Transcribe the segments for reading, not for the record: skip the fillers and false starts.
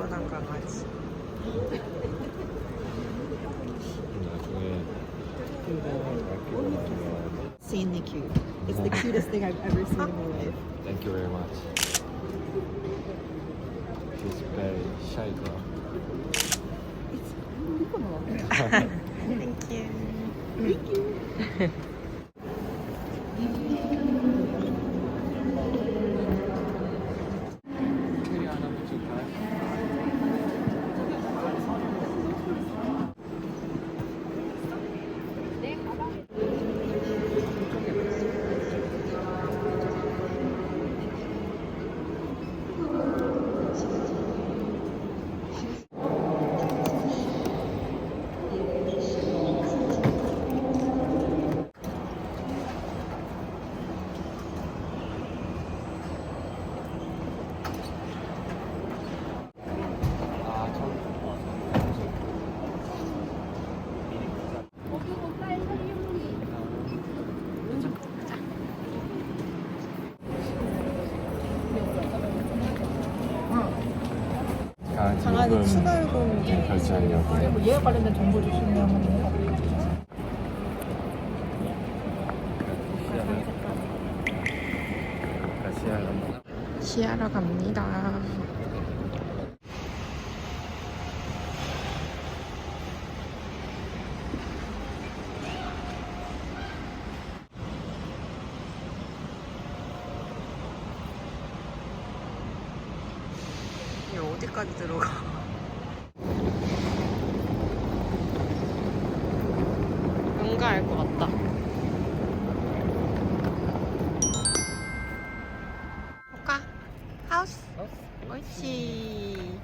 안전한 강아지. 나중에 큰거 맡기고 나면 Insanely cute. It's the cutest thing I've ever seen in my life. Thank you very much. She's very shy girl. It's unbelievable. Thank you. Thank you. 캐리 하나 붙일까요? 강아지 추가 요금 결제하려고. 예약 관련된 정보 주시면 시하러 갑니다. 이게 어디까지 들어가? 뭔가 알 것 같다. 볼까? 하우스. 옳지.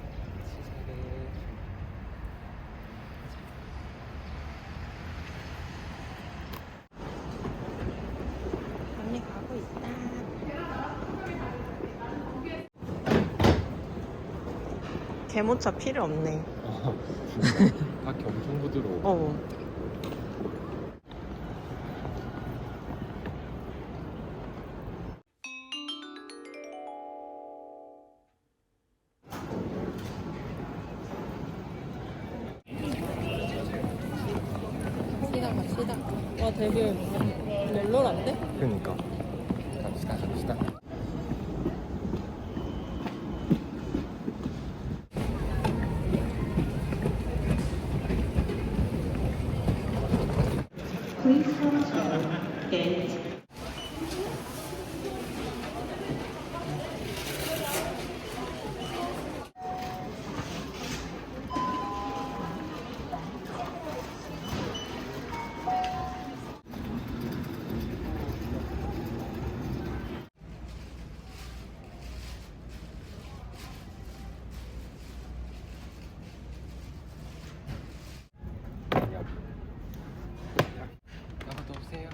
언니 가고 있다. 개모차 필요 없네. 바퀴 엄청 부드러워. 어. 시다. 와 되게 널널한데? 그러니까. 갑시다. 나가도 오세요.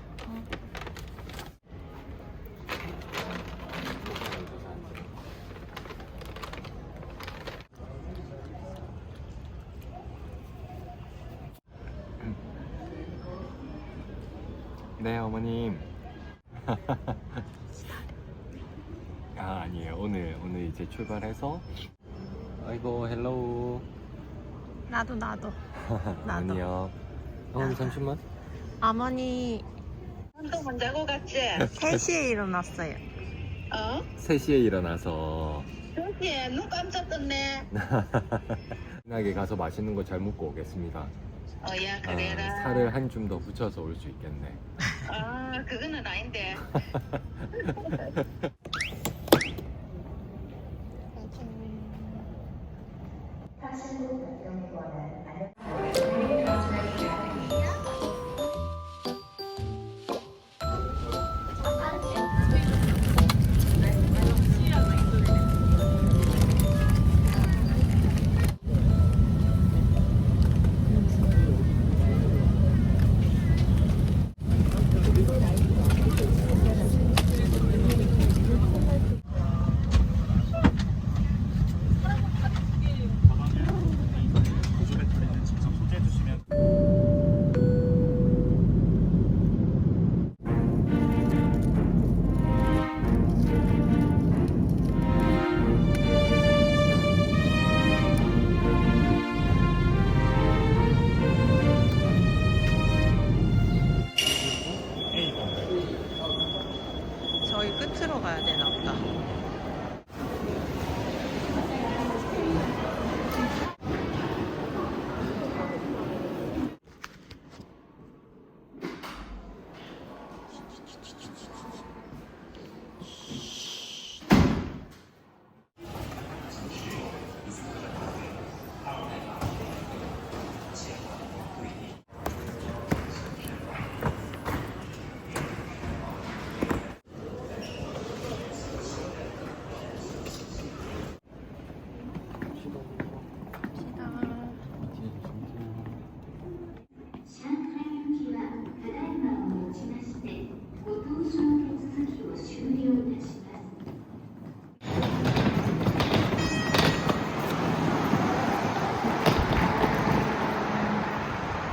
네, 어머님. 아니에요. 오늘 이제 출발해서. 아이고, 헬로우. 나도. 아니요. 어머니 잠시만. 어머니 한동안 자고 갔지? 3시에 일어났어요. 어? 3시에 일어나서 그렇지. 눈 깜짝 떴네. 편하게 가서 맛있는 거 잘 먹고 오겠습니다. 야 그래라. 살을 한 줌 더 붙여서 올 수 있겠네. 그거는 아닌데. 저기 끝으로 가야 되나 보다.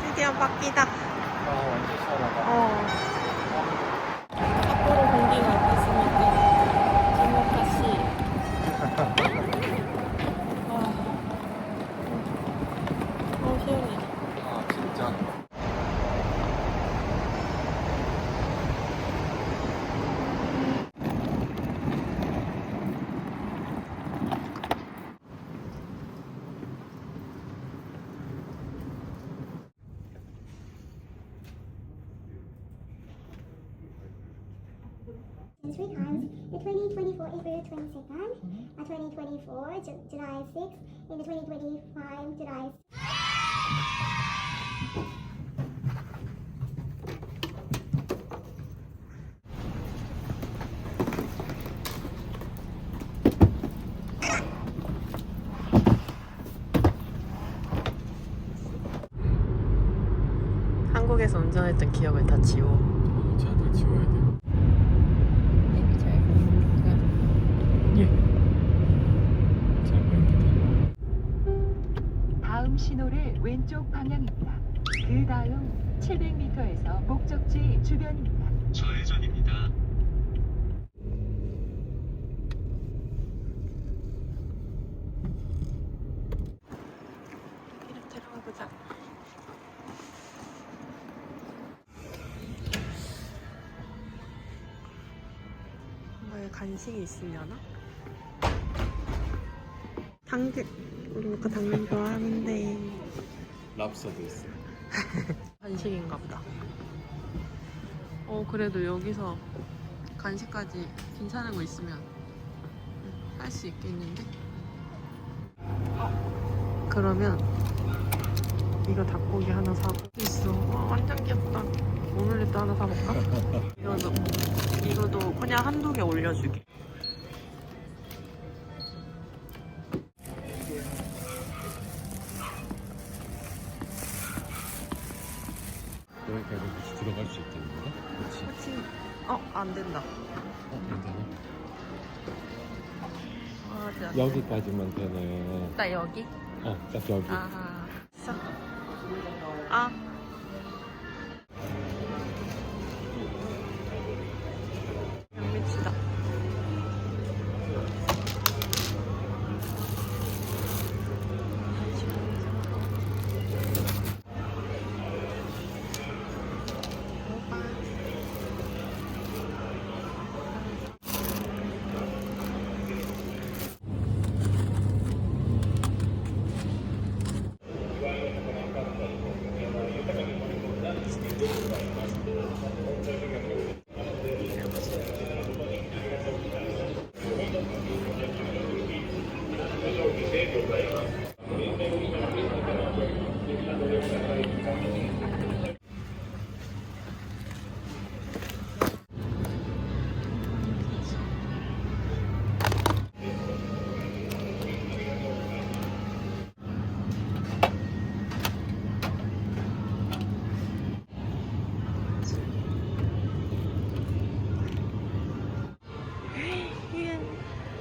드디어 바뀌다. 완전 시원하다. 삿포로 공기가 어떻습니까? 시원해. 아 진짜. Three times, the 2024 April 22nd, 2024 July 6th, and the 2025 July. 한국에서 운전했던 기억을 다 지워. 진짜 다 지워야 돼. 예. 잘 보입니다. 다음 신호를 왼쪽 방향입니다. 그 다음 700m에서 목적지 주변입니다. 좌회전입니다. 여기로 들어가 보자. 뭔가 간식이 있으려나? 당근. 우리 모카 당근 좋아하는데. 랍스터도 있어. 간식인가 보다. 그래도 여기서 간식까지 괜찮은 거 있으면 할 수 있겠는데? 그러면 이거 닭고기 하나 사고 있어. 와, 완전 귀엽다. 오믈렛도 하나 사볼까? 이거도 그냥 한두 개 올려주게. 여기까지 다시 들어갈 수 있다는 거다? 그렇지. 그치? 안 된다. 괜찮아. 맞아. 여기까지만 되네. 나 여기? 딱 여기. 아, 있어. 아. 양배추다.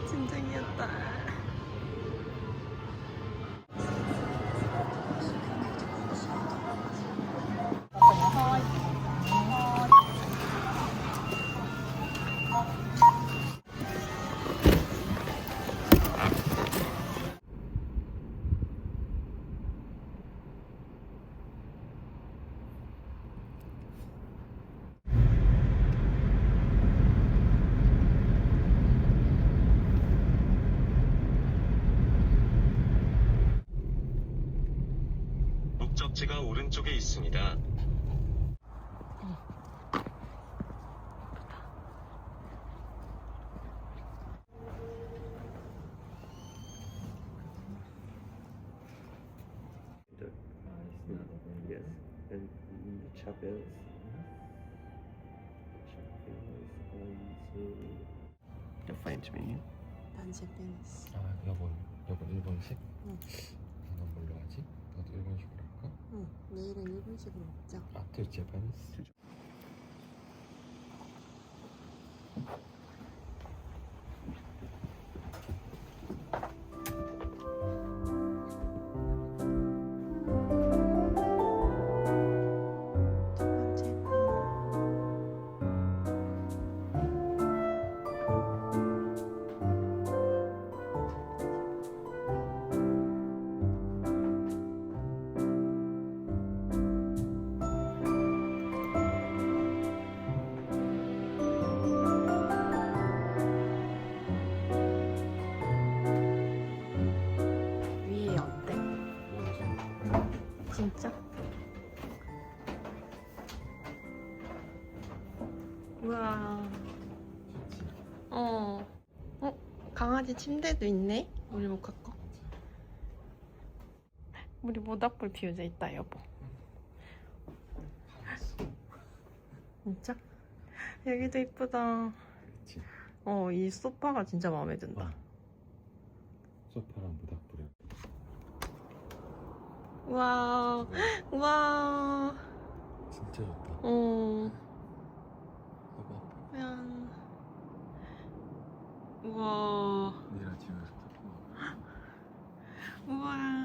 진짜 귀엽다. 카페가 오른쪽에 있습니다. Yes, and chapels. Find me. 난 제페니스. 아 여보 일본식? 응. 난 뭘로 하지? 나도 일본식으로 할까? 응. 내일은 일본식으로 먹자. 아트 제파니스. 위에 어때? 진짜? 우와. 어. 강아지 침대도 있네? 우리 모카 거. 우리 모닥불 피우자 있다 여보. 진짜? 여기도 이쁘다. 그렇지. 이 소파가 진짜 마음에 든다. 소파랑 모닥불이야. 우와. 우와. 진짜 좋다. 어. 봐봐. 그냥. 우와. 니라 집에서 우와.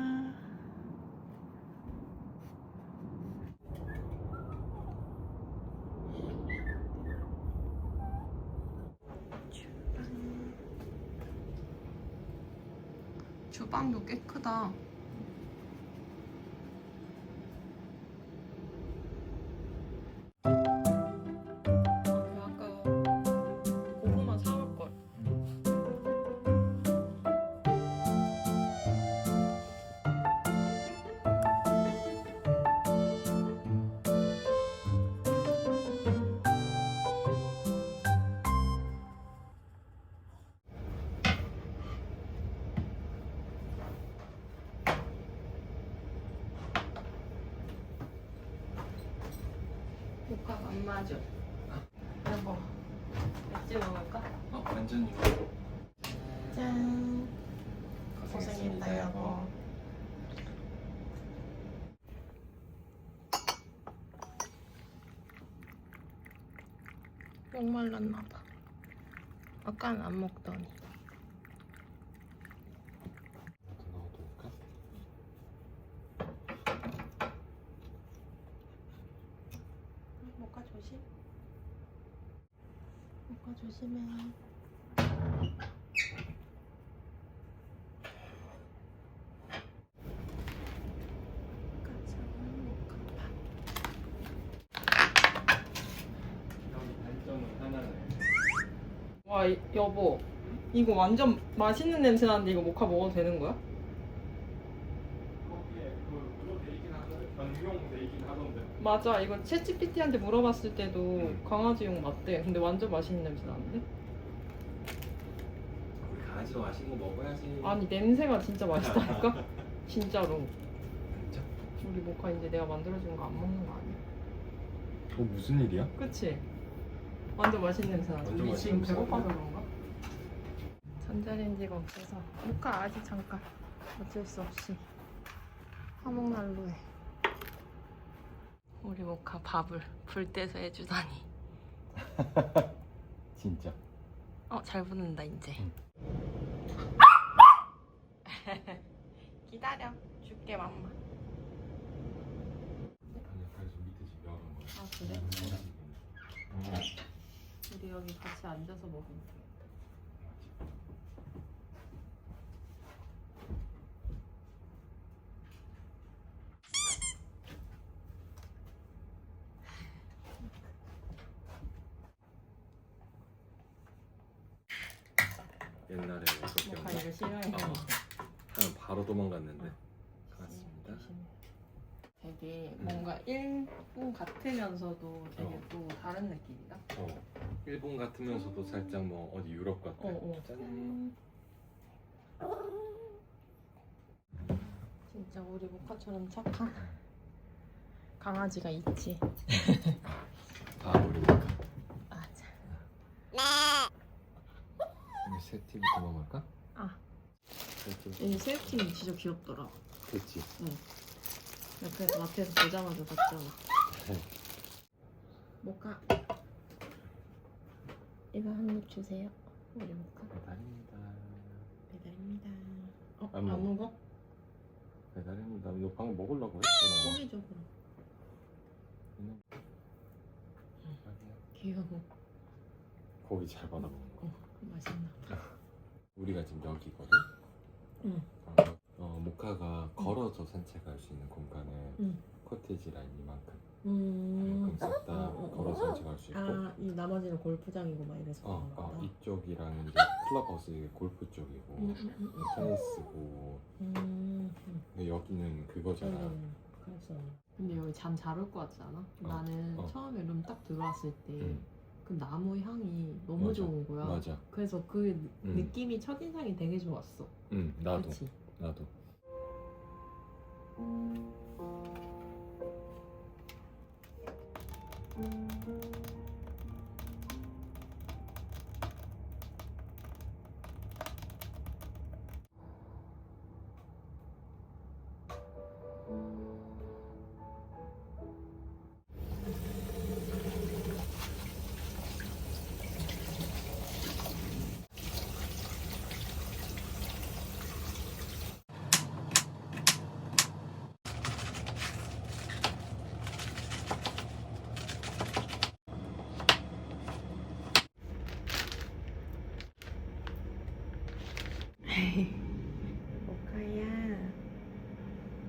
주방도 꽤 크다. 아까 고구마 사올 걸. 모카가 안 맞아. 여보, 맥주 먹을까? 완전히. 짠. 고생했다 여보. 목말랐나봐. 아까는 안 먹더니. 나도 넣어둘까? 모카 조심. 모카 조심해. 와 여보, 이거 완전 맛있는 냄새 나는데 이거 모카 먹어도 되는 거야? 맞아, 이거 챗GPT한테 물어봤을 때도 강아지용 맞대. 근데 완전 맛있는 냄새 나는데? 우리 강아지가 맛있는 거 먹어야지. 아니 냄새가 진짜 맛있다니까? 진짜로. 진짜? 우리 모카 이제 내가 만들어준 거 안 먹는 거 아니야? 무슨 일이야? 그치? 완전 맛있는 냄새 나지? 완전 우리 지금 맛있는 냄새 배고파서 나네. 그런가? 전자레인지가 없어서 모카 아직 잠깐 어쩔 수 없이 화목난로에 우리 모카 밥을 불 떼서 해주다니. 진짜. 잘 붙는다 이제. 기다려, 줄게 맘마. 그래서 밑에 집 열은 거야. 아 그래? 우리 여기 같이 앉아서 먹으면 돼. 옛날에 그렇게 모카 하면 이거 싫어해. 하면 바로 도망갔는데. 갔습니다. 조심해. 되게 뭔가 일본 같으면서도 되게 또 다른 느낌이다. 일본 같으면서도 살짝 뭐 어디 유럽 같아. 짠. 진짜 우리 모카처럼 착한 강아지가 있지. 아 우리 모카. 맞아. 우리 새 TV부터 먹을까? 아. 이 새우튀김 진짜 귀엽더라. 그렇지. 옆에서 마트에서 보자마자 샀잖아. 모카. 이거 한 입 주세요. 우리 모카. 배달입니다. 배달입니다. 안 안 먹어? 배달입니다. 너 방금 먹으려고 했잖아. 고기죠 그럼. 귀여워. 고기 잘 받아 먹는 거. 맛있나 봐. 우리가 지금 여기거든. 응. 모카가 걸어서 산책할 수 있는 공간은 응. 코티지 라인 이만큼. 이만큼 싹 다 걸어서 산책할 수 있고. 아, 이 나머지는 골프장이고 막 이래서 그런가 보다. 이쪽이랑은 이제 클럽하우스 골프 쪽이고 테니스고. 근데 여기는 그거잖아. 그래서. 근데 여기 잠 잘 올 것 같지 않아? 나는 처음에 룸 딱 들어왔을 때 그 나무 향이 너무 맞아. 좋은 거야. 맞아. 그래서 그 느낌이 첫인상이 되게 좋았어. 나도. 그치? 나도. 모카야,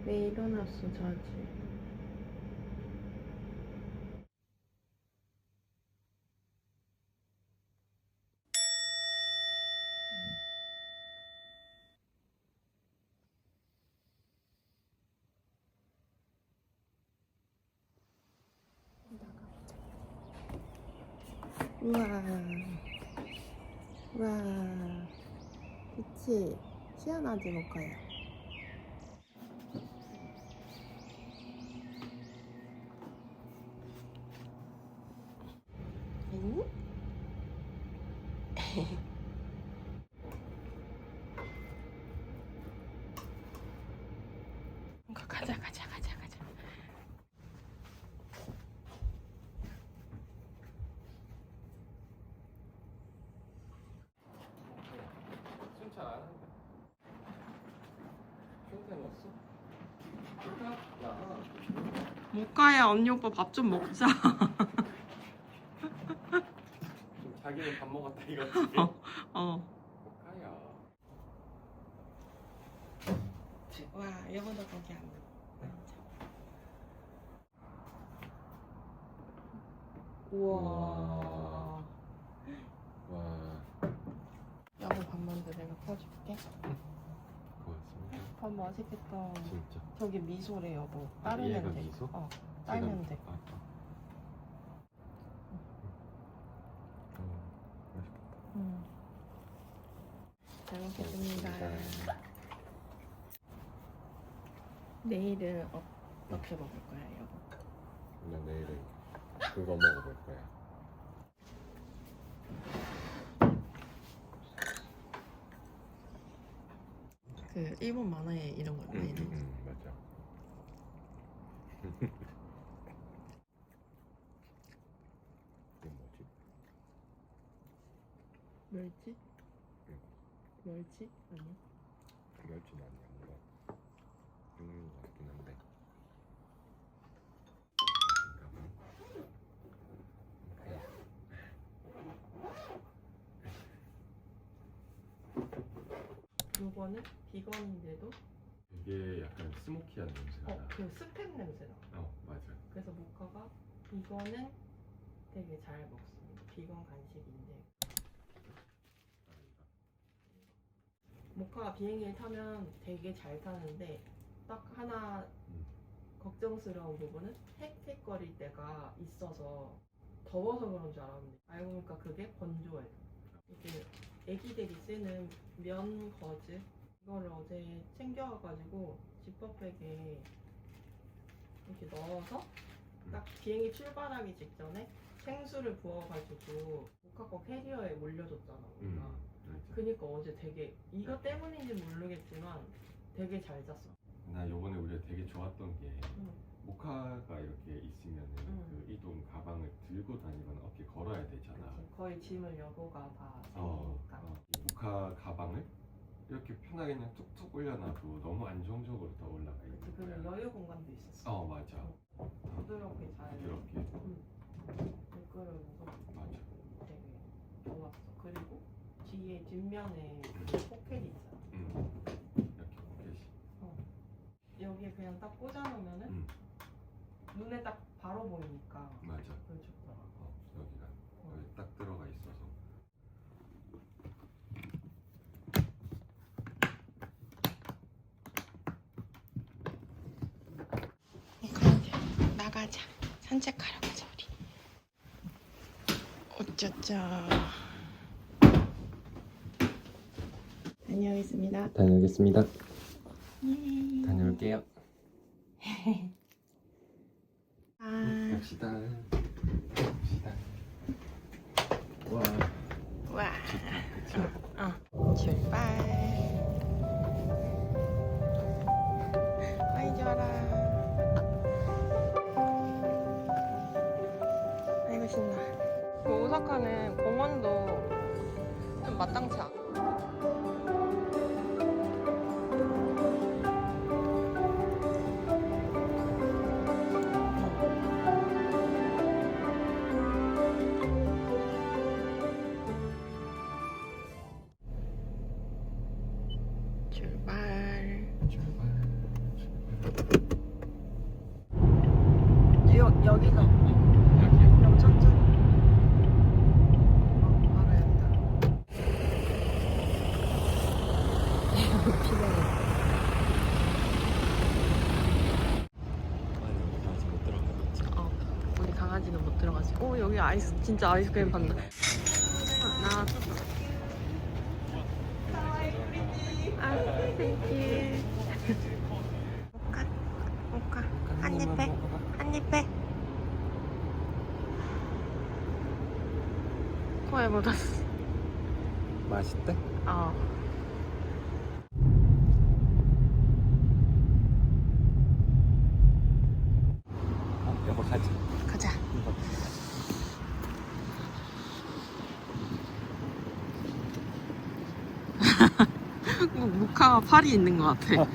왜 일어났어 자지? 우와, 우와, 그치? 희한하지 모카야. 응? 가자. 순찰 안 하는데. 흉태 넣었어? 야. 모카야, 언니 오빠 밥 좀 먹자. 좀 자기는 밥 먹었다 이거지. 모카야. 와, 여보도 거기 앉아. 우와. 와. 여보 밥 먼저 내가 퍼줄게. 고맙습니다. 밥 맛있겠다. 진짜. 저기 미소래 여보. 얘가 따르면 돼. 미소? 따르면 돼. 맛있겠다. 잘 먹겠습니다. 내일은 어떻게 먹을 거야 여보? 나 내일은 그거 먹어볼 거야. 그 일본 만화에 이런 거 많이 나. 맞아. 이게 뭐지? 멸치? 멸치? 아니야? 멸치는 아니야. 뭔가 육류 같긴 한데. 요거는 비건인데도 이게 약간 스모키한 냄새가 나. 그 스팸 냄새나. 맞아. 그래서 모카가 이거는 되게 잘 먹습니다. 비건 간식인데 모카가 비행기를 타면 되게 잘 타는데 딱 하나 걱정스러운 부분은 헥헥거릴 때가 있어서 더워서 그런 줄 알았는데 알고 보니까 그게 건조해. 이게 애기들이 쓰는 면 거즈 이거를 어제 챙겨와가지고 지퍼백에 이렇게 넣어서 딱 비행기 출발하기 직전에 생수를 부어가지고 모카코 캐리어에 올려줬잖아 우리가. 그니까 어제 되게 이거 때문인지 모르겠지만 되게 잘 잤어. 나 요번에 우리가 되게 좋았던 게 모카가 이렇게 있으면은 그 이동 가방을 들고 다니거나 어깨 걸어야 되잖아. 그치. 거의 짐을 여보가 다 어, 챙기니까. 모카 가방을 이렇게 편하게 그냥 툭툭 올려놔도 너무 안정적으로 더 올라가 있는 그치. 거야. 그리고 여유 공간도 있었어. 맞아. 부드럽게 잘 부드럽게. 미끄러워서 맞아. 되게 좋았어. 그리고 뒤에 뒷면에 그 포켓이 있잖아. 이렇게 포켓이. 여기에 그냥 딱 꽂아놓으면은 눈에 딱 바로 보이니까 맞아. 그게 좋더라. 여기가 여기 딱 들어가 있어서. 나가자. 산책하러 가자 우리. 어쩌자. 다녀오겠습니다. 다녀오겠습니다. 다녀올게요. 갑시다. 갑시다. 와. 와. 출발. 아이 좋아라. 아이고 신나. 그 오사카는 공원도 좀 마땅치 않아. 여기서 그럼 천천히 바로 여기다. 우리 강아지는 못 들어가지. 오 여기 아이스 진짜 아이스크림 판다. 나왔어. 아 땡큐. 모카 한입 해. 한입 해. 코에 묻었어. 맛있대? 여보 가자. 가자. 모카가 팔이 있는 것 같아.